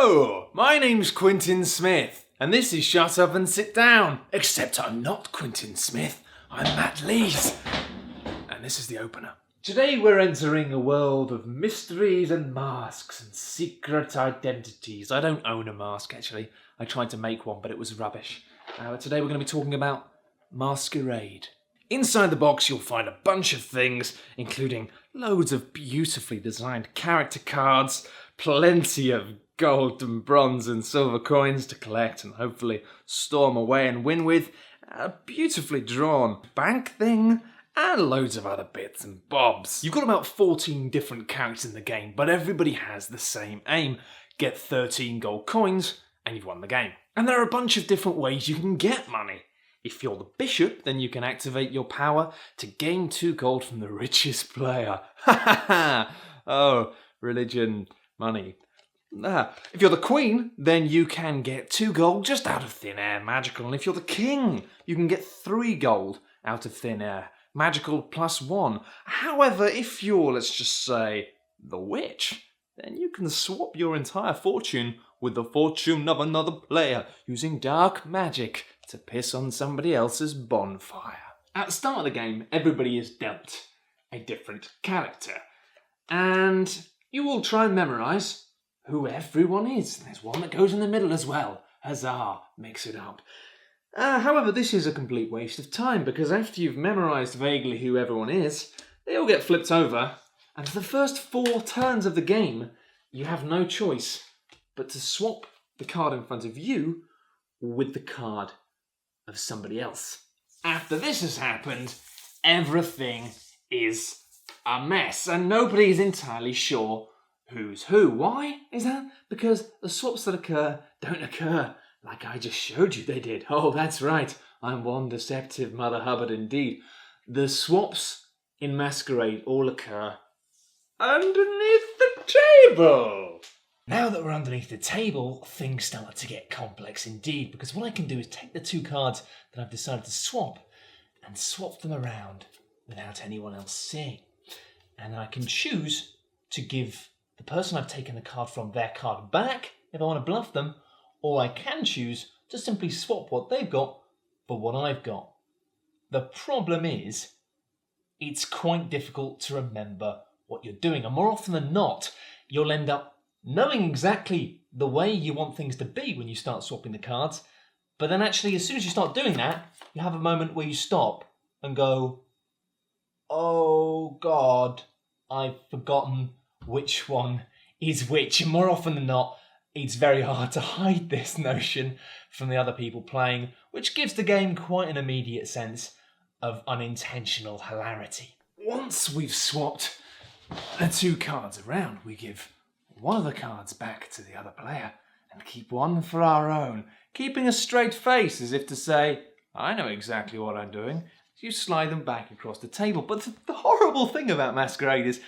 Hello, my name's Quentin Smith, and this is Shut Up and Sit Down. Except I'm not Quentin Smith, I'm Matt Lees. And this is the opener. Today we're entering a world of mysteries and masks and secret identities. I don't own a mask, actually. I tried to make one, but it was rubbish. Today we're going to be talking about Masquerade. Inside the box you'll find a bunch of things, including loads of beautifully designed character cards, plenty of gold and bronze and silver coins to collect and hopefully storm away and win with, a beautifully drawn bank thing, and loads of other bits and bobs. You've got about 14 different characters in the game, but everybody has the same aim. Get 13 gold coins and you've won the game. And there are a bunch of different ways you can get money. If you're the bishop, then you can activate your power to gain 2 gold from the richest player. Ha ha ha! Oh, religion, money. If you're the queen, then you can get 2 gold just out of thin air, magical. And if you're the king, you can get 3 gold out of thin air, magical +1. However, if you're, let's just say, the witch, then you can swap your entire fortune with the fortune of another player using dark magic to piss on somebody else's bonfire. At the start of the game, everybody is dealt a different character. And you all try and memorise who everyone is. There's one that goes in the middle as well. Huzzah, mix it up. However, this is a complete waste of time because after you've memorised vaguely who everyone is, they all get flipped over, and for the first 4 turns of the game, you have no choice but to swap the card in front of you with the card of somebody else. After this has happened, everything is a mess, and nobody is entirely sure who's who. Why is that? Because the swaps that occur don't occur like I just showed you they did. Oh, that's right. I'm one deceptive Mother Hubbard indeed. The swaps in Masquerade all occur underneath the table. Now that we're underneath the table, things start to get complex indeed, because what I can do is take the 2 cards that I've decided to swap and swap them around without anyone else seeing. And then I can choose to give the person I've taken the card from their card back if I want to bluff them, or I can choose to simply swap what they've got for what I've got. The problem is, it's quite difficult to remember what you're doing, and more often than not, you'll end up knowing exactly the way you want things to be when you start swapping the cards, but then actually as soon as you start doing that, you have a moment where you stop and go, oh God, I've forgotten which one is which. And more often than not, it's very hard to hide this notion from the other people playing, which gives the game quite an immediate sense of unintentional hilarity. Once we've swapped the 2 cards around, we give one of the cards back to the other player and keep one for our own, keeping a straight face as if to say, I know exactly what I'm doing. You slide them back across the table. But the horrible thing about Masquerade is,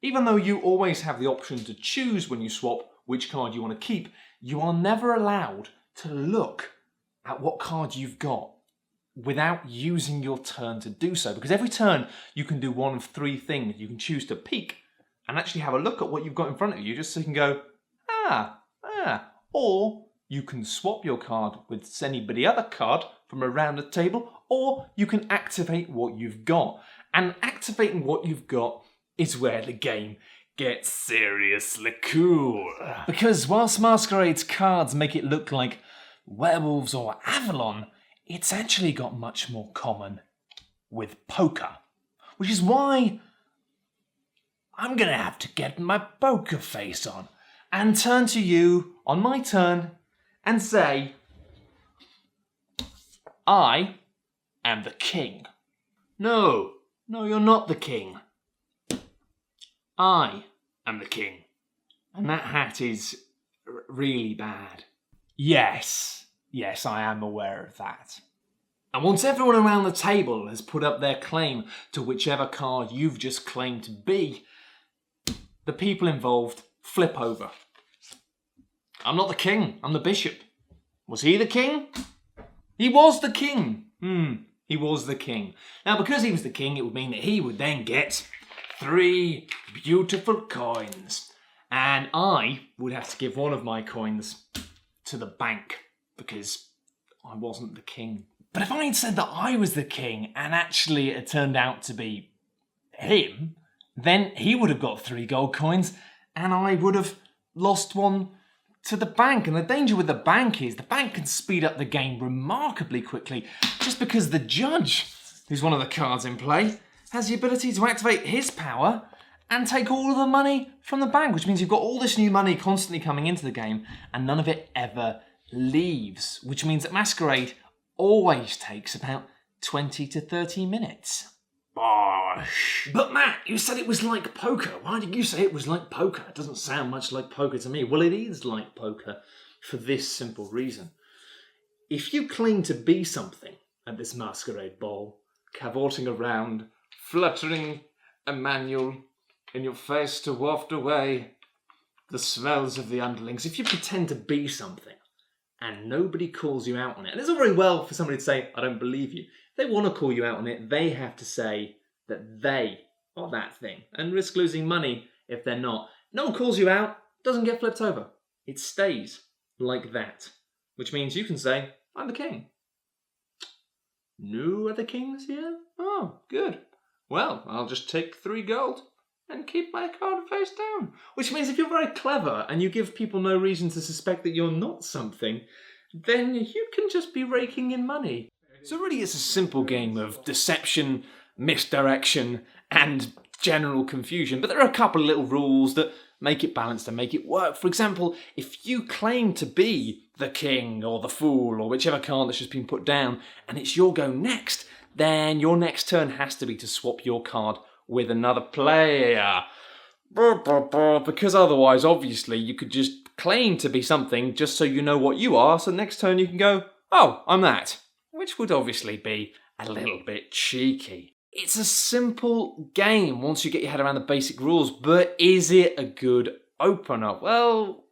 even though you always have the option to choose when you swap which card you want to keep, you are never allowed to look at what card you've got without using your turn to do so. Because every turn you can do one of 3 things. You can choose to peek and actually have a look at what you've got in front of you, just so you can go, or you can swap your card with anybody other card from around the table, or you can activate what you've got. And activating what you've got is where the game gets seriously cool. Because whilst Masquerade's cards make it look like werewolves or Avalon, it's actually got much more common with poker. Which is why I'm going to have to get my poker face on and turn to you on my turn and say, I am the king. No, you're not the king. I am the king. And that hat is really bad. Yes, I am aware of that. And once everyone around the table has put up their claim to whichever card you've just claimed to be, the people involved flip over. I'm not the king, I'm the bishop. Was he the king? He was the king. He was the king. Now, because he was the king, it would mean that he would then get 3 beautiful coins. And I would have to give one of my coins to the bank because I wasn't the king. But if I had said that I was the king and actually it turned out to be him, then he would have got 3 gold coins and I would have lost one to the bank. And the danger with the bank is the bank can speed up the game remarkably quickly just because the judge, who's one of the cards in play, has the ability to activate his power and take all of the money from the bank, which means you've got all this new money constantly coming into the game and none of it ever leaves, which means that Masquerade always takes about 20 to 30 minutes. Bosh. But Matt, you said it was like poker. Why did you say it was like poker? It doesn't sound much like poker to me. Well, it is like poker for this simple reason. If you claim to be something at this Masquerade ball, cavorting around, fluttering a manual in your face to waft away the smells of the underlings, if you pretend to be something and nobody calls you out on it, and it's all very well for somebody to say, I don't believe you. If they want to call you out on it, they have to say that they are that thing and risk losing money if they're not. No one calls you out, doesn't get flipped over. It stays like that, which means you can say, I'm the king. No other kings here? Oh, good. Well, I'll just take 3 gold and keep my card face down. Which means if you're very clever and you give people no reason to suspect that you're not something, then you can just be raking in money. So really it's a simple game of deception, misdirection, and general confusion. But there are a couple of little rules that make it balanced and make it work. For example, if you claim to be the king or the fool or whichever card that's just been put down and it's your go next, then your next turn has to be to swap your card with another player. Because otherwise, obviously, you could just claim to be something just so you know what you are, so next turn you can go, oh, I'm that. Which would obviously be a little bit cheeky. It's a simple game once you get your head around the basic rules, but is it a good opener? Well,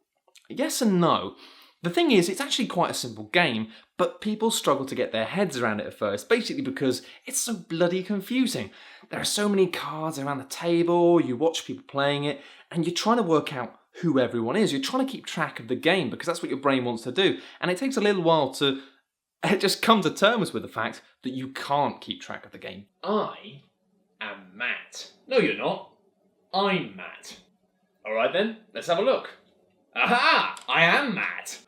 yes and no. The thing is, it's actually quite a simple game, but people struggle to get their heads around it at first, basically because it's so bloody confusing. There are so many cards around the table, you watch people playing it, and you're trying to work out who everyone is. You're trying to keep track of the game because that's what your brain wants to do, and it takes a little while to just come to terms with the fact that you can't keep track of the game. I am Matt. No, you're not. I'm Matt. All right then, let's have a look. Aha! I am Matt.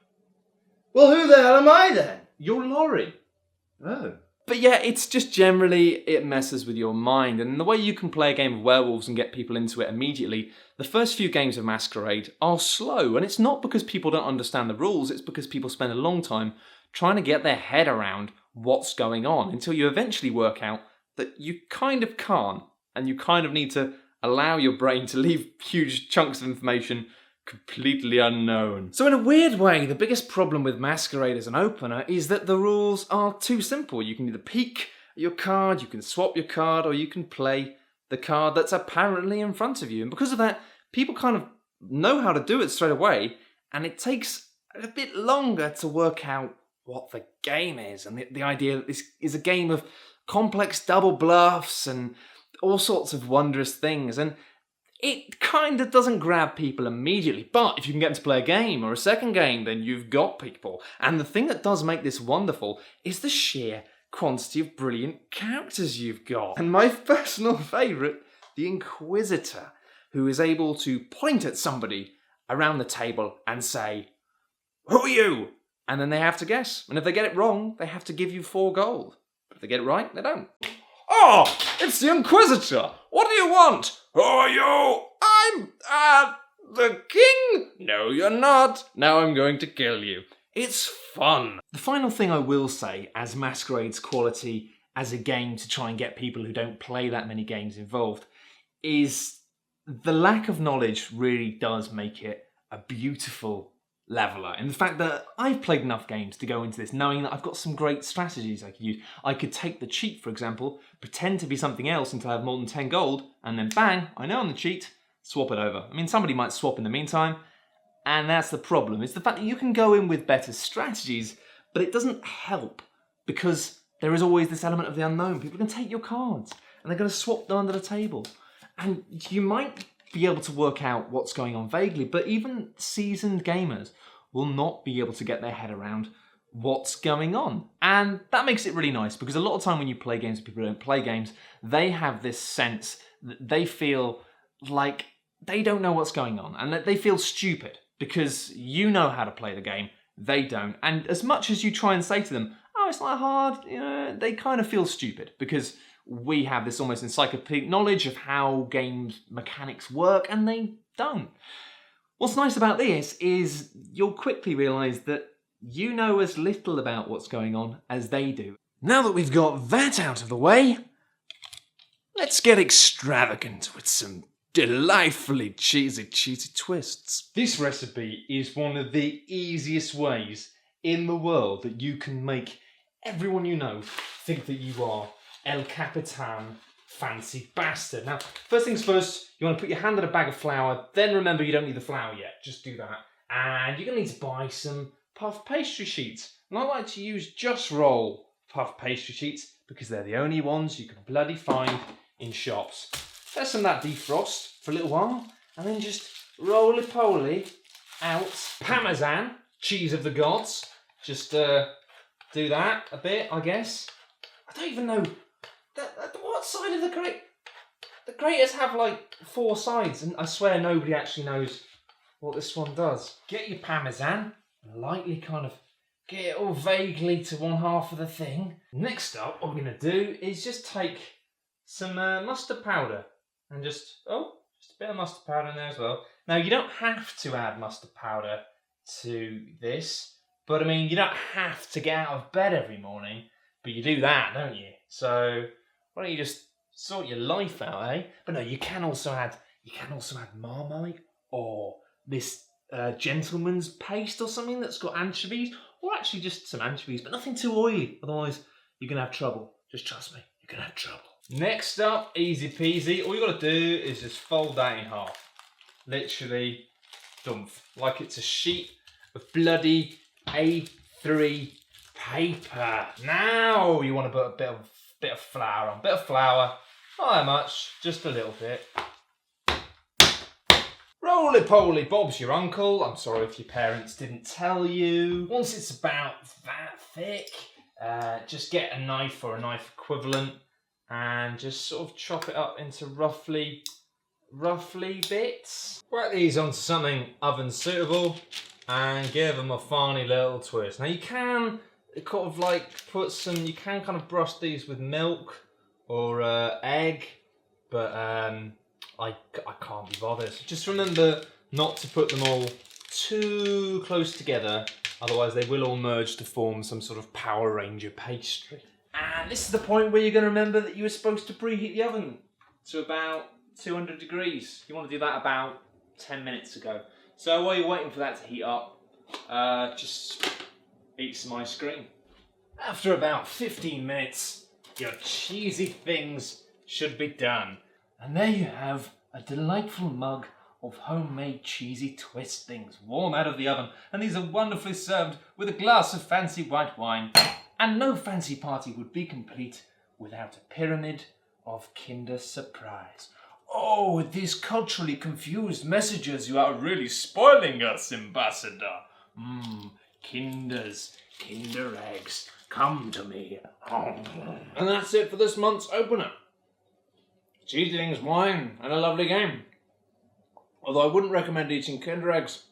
Well, who the hell am I then? You're Laurie. Oh. But yeah, it's just generally, it messes with your mind. And the way you can play a game of werewolves and get people into it immediately, the first few games of Masquerade are slow. And it's not because people don't understand the rules, it's because people spend a long time trying to get their head around what's going on until you eventually work out that you kind of can't. And you kind of need to allow your brain to leave huge chunks of information completely unknown. So in a weird way, the biggest problem with Masquerade as an opener is that the rules are too simple. You can either peek at your card, you can swap your card, or you can play the card that's apparently in front of you. And because of that, people kind of know how to do it straight away, and it takes a bit longer to work out what the game is. And the idea that this is a game of complex double bluffs and all sorts of wondrous things. And it kind of doesn't grab people immediately, but if you can get them to play a game or a second game, then you've got people. And the thing that does make this wonderful is the sheer quantity of brilliant characters you've got. And my personal favourite, the Inquisitor, who is able to point at somebody around the table and say, "Who are you?" And then they have to guess. And if they get it wrong, they have to give you 4 gold. But if they get it right, they don't. Oh, it's the Inquisitor. What do you want? Who are you? I'm, the king? No, you're not. Now I'm going to kill you. It's fun. The final thing I will say as Masquerade's quality as a game to try and get people who don't play that many games involved is the lack of knowledge really does make it a beautiful leveler. And the fact that I've played enough games to go into this knowing that I've got some great strategies I could use. I could take the cheat, for example, pretend to be something else until I have more than 10 gold, and then bang, I know I'm the cheat, swap it over. I mean, somebody might swap in the meantime, and that's the problem. It's the fact that you can go in with better strategies, but it doesn't help because there is always this element of the unknown. People can take your cards, and they're going to swap them under the table. And you might be able to work out what's going on vaguely, but even seasoned gamers will not be able to get their head around what's going on. And that makes it really nice, because a lot of time when you play games with people who don't play games, they have this sense that they feel like they don't know what's going on, and that they feel stupid because you know how to play the game, they don't. And as much as you try and say to them, oh, it's not hard, you know, they kind of feel stupid because we have this almost encyclopedic knowledge of how games mechanics work, and they don't. What's nice about this is you'll quickly realise that you know as little about what's going on as they do. Now that we've got that out of the way, let's get extravagant with some delightfully cheesy twists. This recipe is one of the easiest ways in the world that you can make everyone you know think that you are El Capitan fancy bastard. Now, first things first, you want to put your hand in a bag of flour, then remember you don't need the flour yet, just do that. And you're going to need to buy some puff pastry sheets. And I like to use Just Roll puff pastry sheets because they're the only ones you can bloody find in shops. Let some of that defrost for a little while, and then just roly-poly out Parmesan, cheese of the gods. Just do that a bit, I guess. I don't even know what side of the grate. The graters have like 4 sides, and I swear nobody actually knows what this one does. Get your Parmesan, and lightly kind of get it all vaguely to one half of the thing. Next up, what we're going to do is just take some mustard powder and just a bit of mustard powder in there as well. Now, you don't have to add mustard powder to this, but I mean, you don't have to get out of bed every morning, but you do that, don't you? So why don't you just sort your life out, eh? But no, you can also add Marmite or this gentleman's paste or something that's got anchovies, or actually just some anchovies, but nothing too oily, otherwise you're gonna have trouble. Just trust me, you're gonna have trouble. Next up, easy peasy. All you gotta do is just fold that in half. Literally, dumph, like it's a sheet of bloody A3 paper. Now you want to put a bit of flour on. Bit of flour, not that much, just a little bit. Roly-poly, Bob's your uncle. I'm sorry if your parents didn't tell you. Once it's about that thick, just get a knife or a knife equivalent and just sort of chop it up into roughly bits. Whack these onto something oven suitable and give them a funny little twist. Now you can kind of like you can kind of brush these with milk or egg, but I can't be bothered. Just remember not to put them all too close together, otherwise they will all merge to form some sort of Power Ranger pastry. And this is the point where you're going to remember that you were supposed to preheat the oven to about 200 degrees. You want to do that about 10 minutes ago. So while you're waiting for that to heat up, just eat some ice cream. After about 15 minutes, your cheesy things should be done. And there you have a delightful mug of homemade cheesy twist things, warm out of the oven. And these are wonderfully served with a glass of fancy white wine. And no fancy party would be complete without a pyramid of Kinder Surprise. Oh, with these culturally confused messages, you are really spoiling us, Ambassador. Kinders, Kinder eggs, come to me. And that's it for this month's opener. Cheesy things, wine, and a lovely game. Although I wouldn't recommend eating Kinder eggs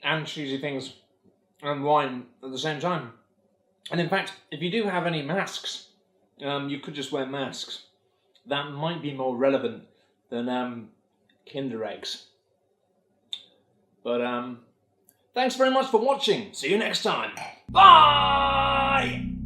and cheesy things and wine at the same time. And in fact, if you do have any masks, you could just wear masks. That might be more relevant than Kinder eggs. But thanks very much for watching. See you next time. Bye!